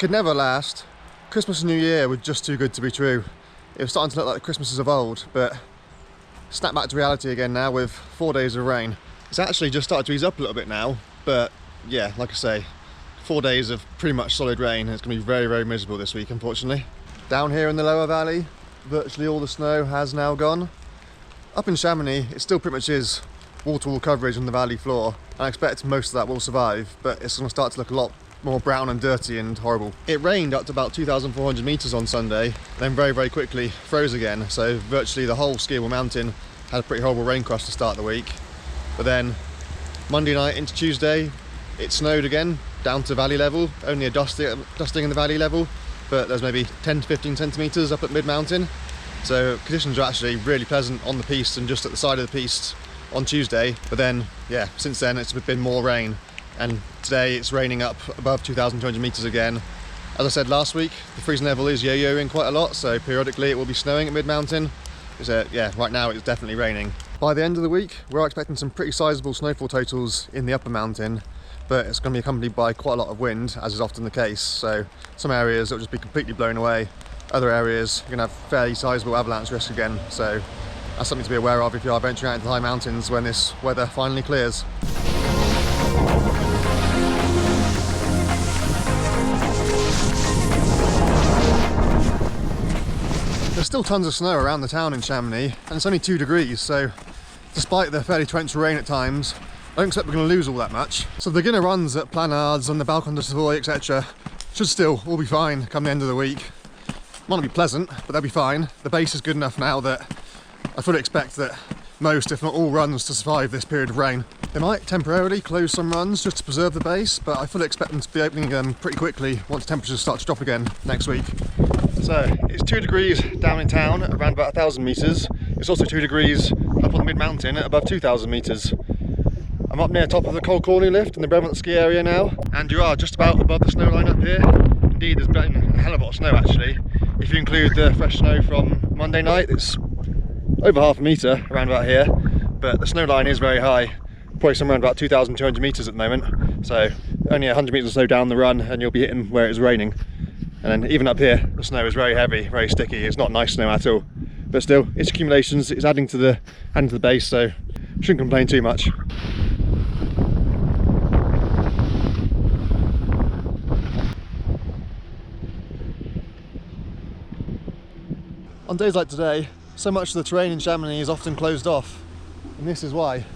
could never last. Christmas and New Year were just too good to be true. It was starting to look like the Christmases of old, but snap back to reality again now with 4 days of rain. It's actually just started to ease up a little bit now, but yeah, like I say, 4 days of pretty much solid rain. It's going to be very, very miserable this week, unfortunately. Down here in the lower valley, virtually all the snow has now gone. Up in Chamonix, it still pretty much is wall-to-wall coverage on the valley floor. I expect most of that will survive, but it's going to start to look a lot more brown and dirty and horrible. It rained up to about 2,400 meters on Sunday, then very, very quickly froze again. So virtually the whole skiable mountain had a pretty horrible rain crush to start the week. But then Monday night into Tuesday, it snowed again down to valley level, only a dusting in the valley level, but there's maybe 10 to 15 centimeters up at mid-mountain. So conditions are actually really pleasant on the piste and just at the side of the piste on Tuesday. But then, yeah, since then it's been more rain. And today it's raining up above 2,200 meters again. As I said last week, the freezing level is yo-yoing quite a lot, so periodically it will be snowing at mid-mountain. So yeah, right now it's definitely raining. By the end of the week, we're expecting some pretty sizable snowfall totals in the upper mountain, but it's going to be accompanied by quite a lot of wind, as is often the case. So some areas it will just be completely blown away. Other areas you're going to have fairly sizable avalanche risk again. So that's something to be aware of if you are venturing out into the high mountains when this weather finally clears. There's still tons of snow around the town in Chamonix, and it's only 2 degrees, so despite the fairly torrential rain at times, I don't expect we're going to lose all that much. So the beginner runs at Planards and the Balcon de Savoy, etc. should still all be fine come the end of the week. Might not be pleasant, but they'll be fine. The base is good enough now that I fully expect that most, if not all, runs to survive this period of rain. They might temporarily close some runs just to preserve the base, but I fully expect them to be opening them pretty quickly once temperatures start to drop again next week. So it's 2 degrees down in town, around about 1,000 meters. It's also 2 degrees up on the mid-mountain at above 2,000 meters. I'm up near top of the Cold Cornu lift in the apre-ski area now, and you are just about above the snow line up here. Indeed, there's been a hell of a lot of snow actually. If you include the fresh snow from Monday night, it's over half a metre around about here, but the snow line is very high, probably somewhere around about 2,200 metres at the moment. So only 100 metres or so down the run and you'll be hitting where it's raining. And then even up here, the snow is very heavy, very sticky. It's not nice snow at all, but still, its accumulations, it's adding to the base, so shouldn't complain too much. On days like today, so much of the terrain in Chamonix is often closed off, and this is why.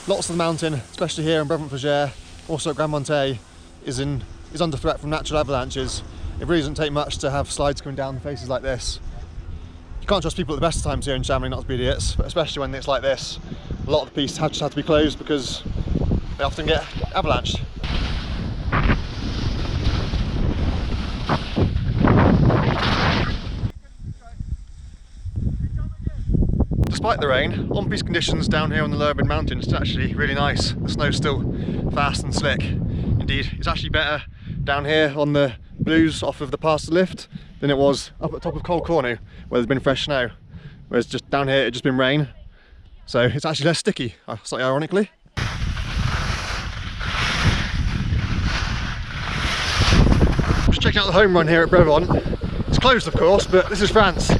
Lots of the mountain, especially here in Brevant-Fougères, also at Grand Montet, is under threat from natural avalanches. It really doesn't take much to have slides coming down faces like this. You can't trust people at the best of times here in Chamonix not to be idiots, but especially when it's like this, a lot of the pistes just have to be closed because they often get avalanched. Despite the rain, on-piste conditions down here on the lower mid-mountain is actually really nice. The snow's still fast and slick. Indeed, it's actually better down here on the blues off of the Pastor lift than it was up at top of Cold Cornu, where there's been fresh snow. Whereas just down here, it's just been rain. So it's actually less sticky, slightly ironically. Just checking out the home run here at Brevant. It's closed, of course, but this is France.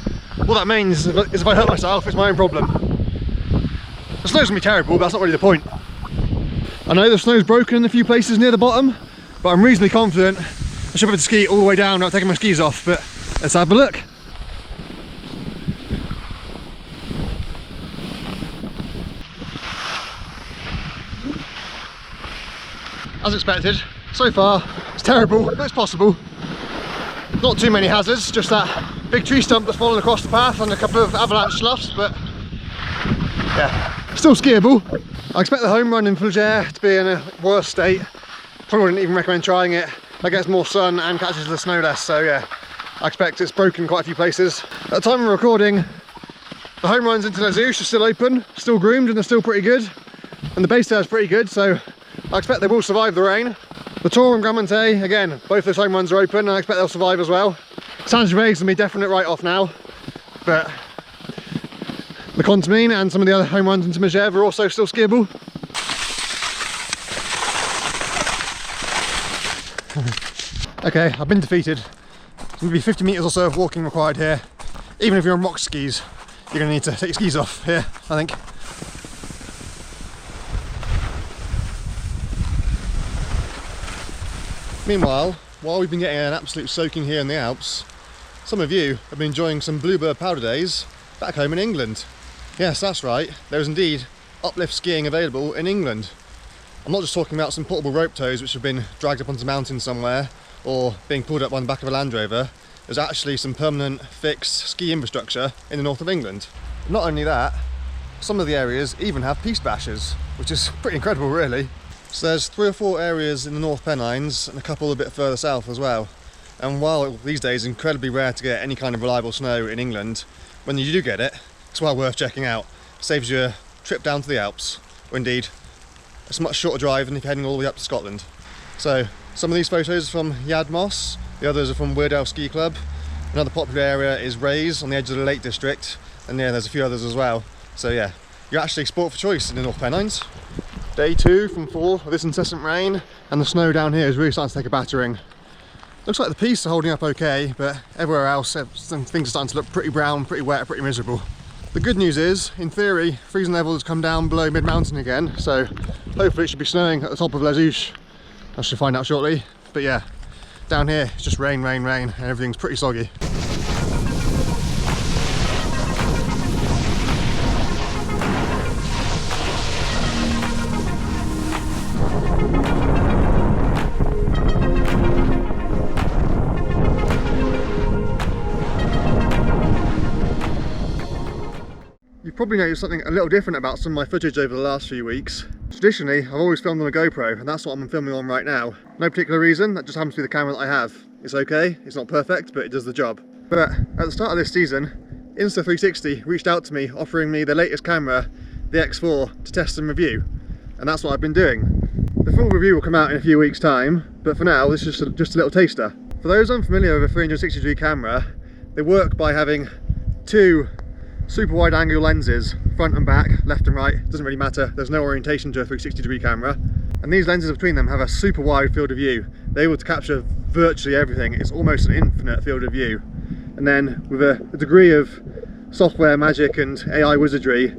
All that means is if I hurt myself, it's my own problem. The snow's gonna be terrible, but that's not really the point. I know the snow's broken in a few places near the bottom, but I'm reasonably confident I should be able to ski all the way down without taking my skis off, but let's have a look. As expected, so far it's terrible, but it's possible. Not too many hazards, just that big tree stump that's fallen across the path and a couple of avalanche sloughs, but yeah, still skiable. I expect the home run in Fougères to be in a worse state. Probably wouldn't even recommend trying it. That gets more sun and catches the snow less, so yeah, I expect it's broken quite a few places. At the time of recording, the home runs into Les Ouches are still open, still groomed, and they're still pretty good. And the base there is pretty good, so I expect they will survive the rain. The Tour and Grand Montet, again, both those home runs are open and I expect they'll survive as well. Saint-Gervais is going to be a definite write-off now, but the Contamine and some of the other home runs into Megeve are also still skiable. Okay, I've been defeated. There's going to be 50 metres or so of walking required here. Even if you're on rock skis, you're going to need to take your skis off here, I think. Meanwhile, while we've been getting an absolute soaking here in the Alps, some of you have been enjoying some bluebird powder days back home in England. Yes, that's right, there is indeed uplift skiing available in England. I'm not just talking about some portable rope tows which have been dragged up onto the mountain somewhere or being pulled up on the back of a Land Rover. There's actually some permanent fixed ski infrastructure in the north of England. Not only that, some of the areas even have piste bashes, which is pretty incredible really. So there's 3 or 4 areas in the North Pennines and a couple a bit further south as well. And while these days it's incredibly rare to get any kind of reliable snow in England, when you do get it, it's well worth checking out. It saves you a trip down to the Alps, or indeed, it's a much shorter drive than if you're heading all the way up to Scotland. So some of these photos are from Yad Moss, the others are from Weardale Ski Club. Another popular area is Rays on the edge of the Lake District, and yeah, there's a few others as well. So yeah, you're actually sport for choice in the North Pennines. Day 2 from 4 of this incessant rain, and the snow down here is really starting to take a battering. Looks like the pistes are holding up okay, but everywhere else some things are starting to look pretty brown, pretty wet, pretty miserable. The good news is, in theory, freezing levels come down below mid-mountain again, so hopefully it should be snowing at the top of Les Houches. I should find out shortly, but yeah, down here it's just rain, rain, rain, and everything's pretty soggy. You've probably noticed something a little different about some of my footage over the last few weeks. Traditionally, I've always filmed on a GoPro, and that's what I'm filming on right now. No particular reason, that just happens to be the camera that I have. It's okay, it's not perfect, but it does the job. But at the start of this season, Insta360 reached out to me offering me their latest camera, the X4, to test and review. And that's what I've been doing. The full review will come out in a few weeks' time, but for now, this is just a little taster. For those unfamiliar with a 360-degree camera, they work by having 2 super wide angle lenses, front and back, left and right, doesn't really matter, there's no orientation to a 360-degree camera. And these lenses between them have a super wide field of view. They're able to capture virtually everything, it's almost an infinite field of view. And then with a degree of software magic and AI wizardry,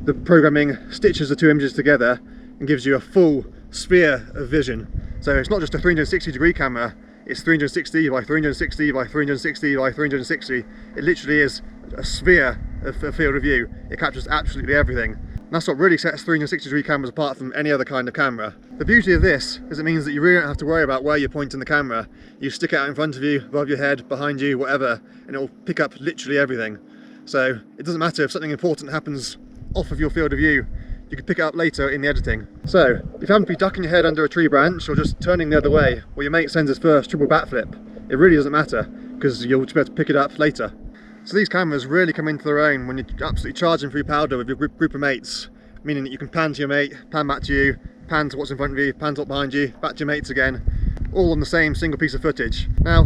the programming stitches the 2 images together and gives you a full sphere of vision. So it's not just a 360-degree camera, it's 360 by 360 by 360 by 360. It literally is a sphere of a field of view. It captures absolutely everything. And that's what really sets 360-degree cameras apart from any other kind of camera. The beauty of this is it means that you really don't have to worry about where you're pointing the camera. You stick it out in front of you, above your head, behind you, whatever, and it will pick up literally everything. So it doesn't matter if something important happens off of your field of view, you can pick it up later in the editing. So if you happen to be ducking your head under a tree branch or just turning the other way, or your mate sends his first triple backflip, it really doesn't matter because you'll just be able to pick it up later. So these cameras really come into their own when you're absolutely charging through powder with your group of mates, meaning that you can pan to your mate, pan back to you, pan to what's in front of you, pan to what's behind you, back to your mates again, all on the same single piece of footage. Now,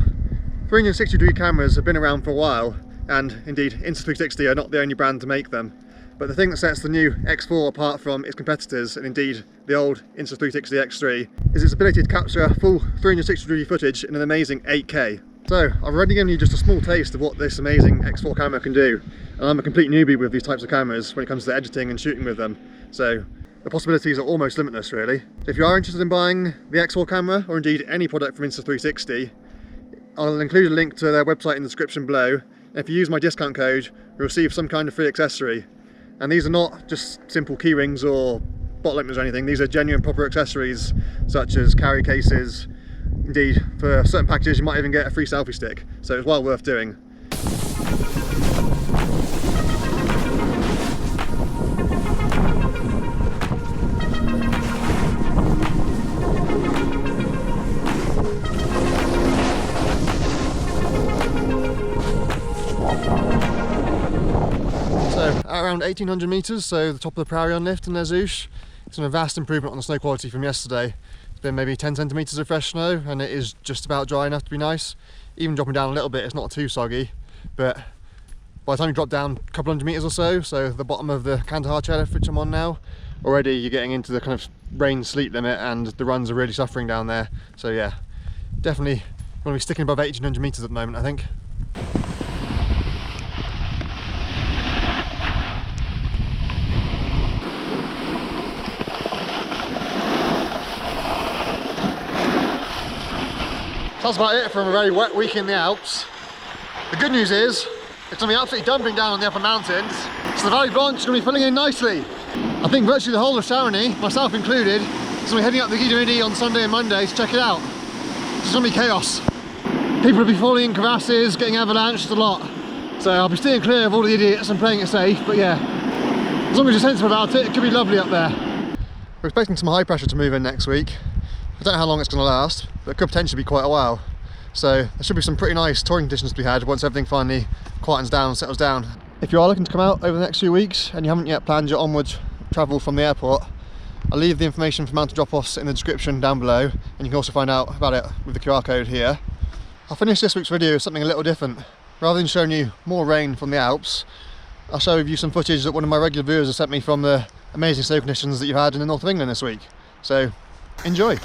360-degree cameras have been around for a while, and indeed Insta360 are not the only brand to make them. But the thing that sets the new X4 apart from its competitors, and indeed the old Insta360 X3, is its ability to capture full 360-degree footage in an amazing 8K. So I've already given you just a small taste of what this amazing X4 camera can do, and I'm a complete newbie with these types of cameras when it comes to editing and shooting with them, so the possibilities are almost limitless really. If you are interested in buying the X4 camera, or indeed any product from Insta360, I'll include a link to their website in the description below, and if you use my discount code, you'll receive some kind of free accessory. And these are not just simple key rings or bottle openers or anything, these are genuine proper accessories such as carry cases. Indeed, for certain packages you might even get a free selfie stick, so it's well worth doing. Around 1800 metres, so the top of the Prairie lift in Les Houches. It's a vast improvement on the snow quality from yesterday. It's been maybe 10 centimetres of fresh snow, and it is just about dry enough to be nice. Even dropping down a little bit, it's not too soggy, but by the time you drop down a couple hundred metres or so the bottom of the Kandahar chairlift which I'm on now, already you're getting into the kind of rain sleet limit, and the runs are really suffering down there. So yeah, definitely We're going to be sticking above 1800 metres at the moment, I think. That's about it from a very wet week in the Alps. The good news is, it's going to be absolutely dumping down on the upper mountains, so the Valley Blanche is going to be filling in nicely. I think virtually the whole of Chamonix, myself included, is going to be heading up the Guide du Midi on Sunday and Monday to check it out. It's going to be chaos. People will be falling in crevasses, getting avalanched a lot. So I'll be steering clear of all the idiots and playing it safe, but yeah, as long as you're sensible about it, it could be lovely up there. We're expecting some high pressure to move in next week. I don't know how long it's going to last, but it could potentially be quite a while. So there should be some pretty nice touring conditions to be had once everything finally quietens down and settles down. If you are looking to come out over the next few weeks and you haven't yet planned your onward travel from the airport, I'll leave the information for mountain drop-offs in the description down below, and you can also find out about it with the QR code here. I'll finish this week's video with something a little different. Rather than showing you more rain from the Alps, I'll show you some footage that one of my regular viewers has sent me from the amazing snow conditions that you've had in the north of England this week. So, enjoy!